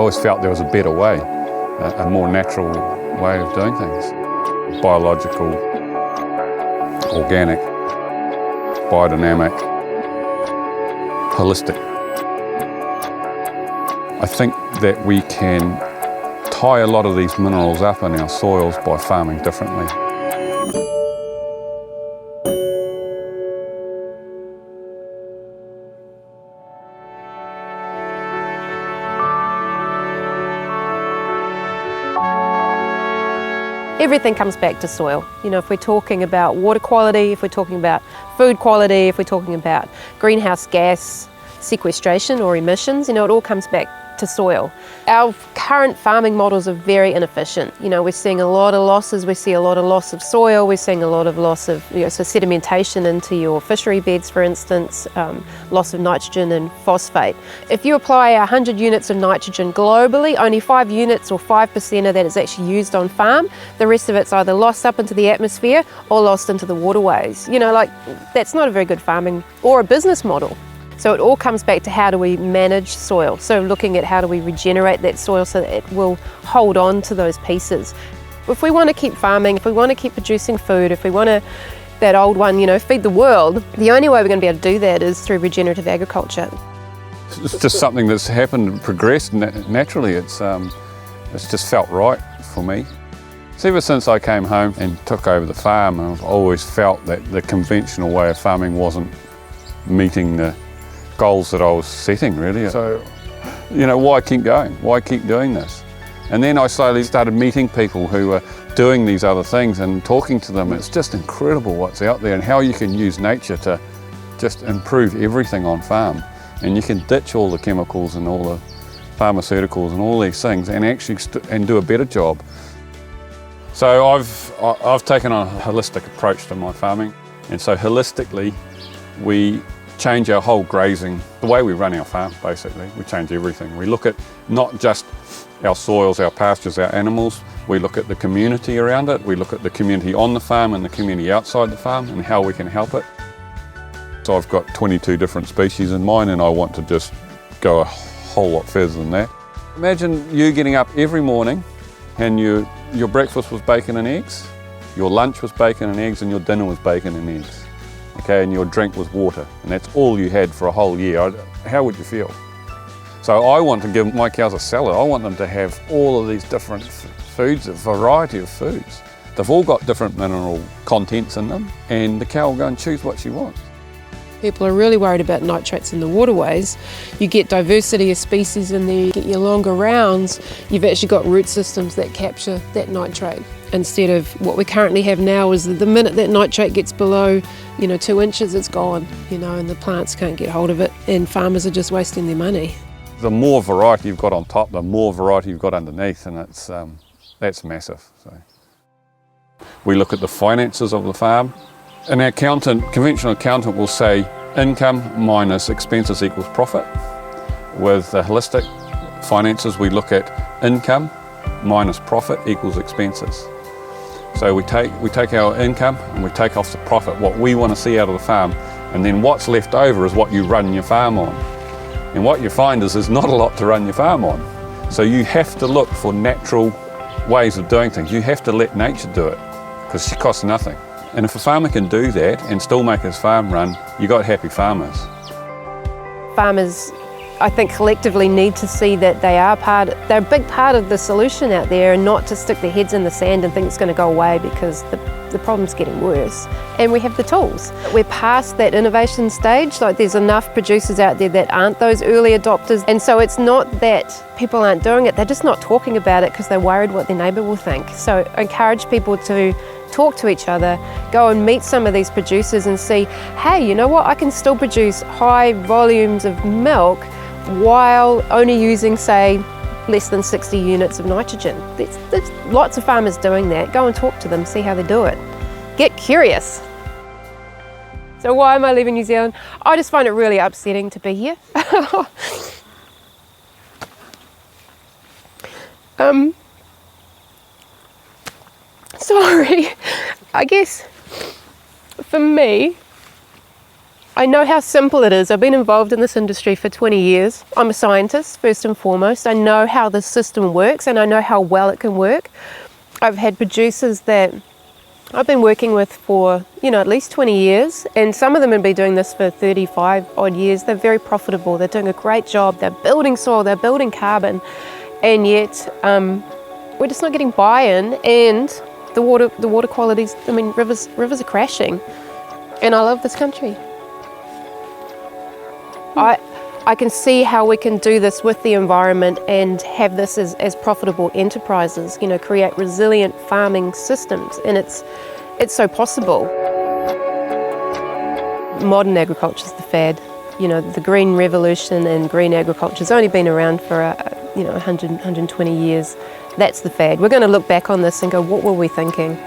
always felt there was a better way, a more natural way of doing things. Biological, organic, biodynamic, holistic. I think that we can tie a lot of these minerals up in our soils by farming differently. Everything comes back to soil. You know, if we're talking about water quality, if we're talking about food quality, if we're talking about greenhouse gas sequestration or emissions, you know, it all comes back to soil. Our current farming models are very inefficient. You know, we're seeing a lot of losses. We see a lot of loss of soil. We're seeing a lot of loss of, you know, so sedimentation into your fishery beds, for instance, loss of nitrogen and phosphate. If you apply 100 units of nitrogen globally, only 5 units or 5% of that is actually used on farm. The rest of it's either lost up into the atmosphere or lost into the waterways. You know, like, that's not a very good farming or a business model. So it all comes back to how do we manage soil. So looking at how do we regenerate that soil so that it will hold on to those pieces. If we want to keep farming, if we want to keep producing food, if we want to, that old one, you know, feed the world, the only way we're going to be able to do that is through regenerative agriculture. It's just something that's happened and progressed naturally. It's just felt right for me. So ever since I came home and took over the farm, I've always felt that the conventional way of farming wasn't meeting the goals that I was setting, really. So, you know, why keep going? Why keep doing this? And then I slowly started meeting people who were doing these other things and talking to them. It's just incredible what's out there and how you can use nature to just improve everything on farm. And you can ditch all the chemicals and all the pharmaceuticals and all these things and actually and do a better job. So I've taken on a holistic approach to my farming. And so holistically, we change our whole grazing, the way we run our farm basically. We change everything. We look at not just our soils, our pastures, our animals, we look at the community around it, we look at the community on the farm and the community outside the farm and how we can help it. So I've got 22 different species in mine and I want to just go a whole lot further than that. Imagine you getting up every morning and your breakfast was bacon and eggs, your lunch was bacon and eggs and your dinner was bacon and eggs. Okay, and your drink was water, and that's all you had for a whole year. How would you feel? So I want to give my cows a salad. I want them to have all of these different foods, a variety of foods. They've all got different mineral contents in them, and the cow will go and choose what she wants. People are really worried about nitrates in the waterways. You get diversity of species in there, you get your longer rounds, you've actually got root systems that capture that nitrate. Instead of what we currently have now is that the minute that nitrate gets below, you know, 2 inches, it's gone, you know, and the plants can't get hold of it and farmers are just wasting their money. The more variety you've got on top, the more variety you've got underneath, and that's massive. So we look at the finances of the farm. An accountant, conventional accountant will say income minus expenses equals profit. With the holistic finances, we look at income minus profit equals expenses. So we take our income and we take off the profit, what we want to see out of the farm, and then what's left over is what you run your farm on. And what you find is there's not a lot to run your farm on. So you have to look for natural ways of doing things. You have to let nature do it because it costs nothing. And if a farmer can do that and still make his farm run, you got happy farmers. Farmers, I think, collectively need to see that they're a big part of the solution out there and not to stick their heads in the sand and think it's going to go away because the problem's getting worse. And we have the tools. We're past that innovation stage, like there's enough producers out there that aren't those early adopters. And so it's not that people aren't doing it, they're just not talking about it because they're worried what their neighbour will think. So I encourage people to talk to each other, go and meet some of these producers and see, hey, you know what, I can still produce high volumes of milk while only using, say, less than 60 units of nitrogen. There's lots of farmers doing that. Go and talk to them, see how they do it. Get curious. So why am I leaving New Zealand? I just find it really upsetting to be here. Sorry, I guess for me, I know how simple it is. I've been involved in this industry for 20 years. I'm a scientist, first and foremost. I know how the system works and I know how well it can work. I've had producers that I've been working with for, at least 20 years, and some of them have been doing this for 35 odd years. They're very profitable. They're doing a great job. They're building soil, they're building carbon, and yet we're just not getting buy-in, and the water qualities, rivers are crashing. And I love this country. I can see how we can do this with the environment and have this as profitable enterprises, create resilient farming systems, and it's so possible. Modern agriculture is the fad. The green revolution and green agriculture has only been around for 100, 120 years. That's the fad. We're going to look back on this and go, what were we thinking?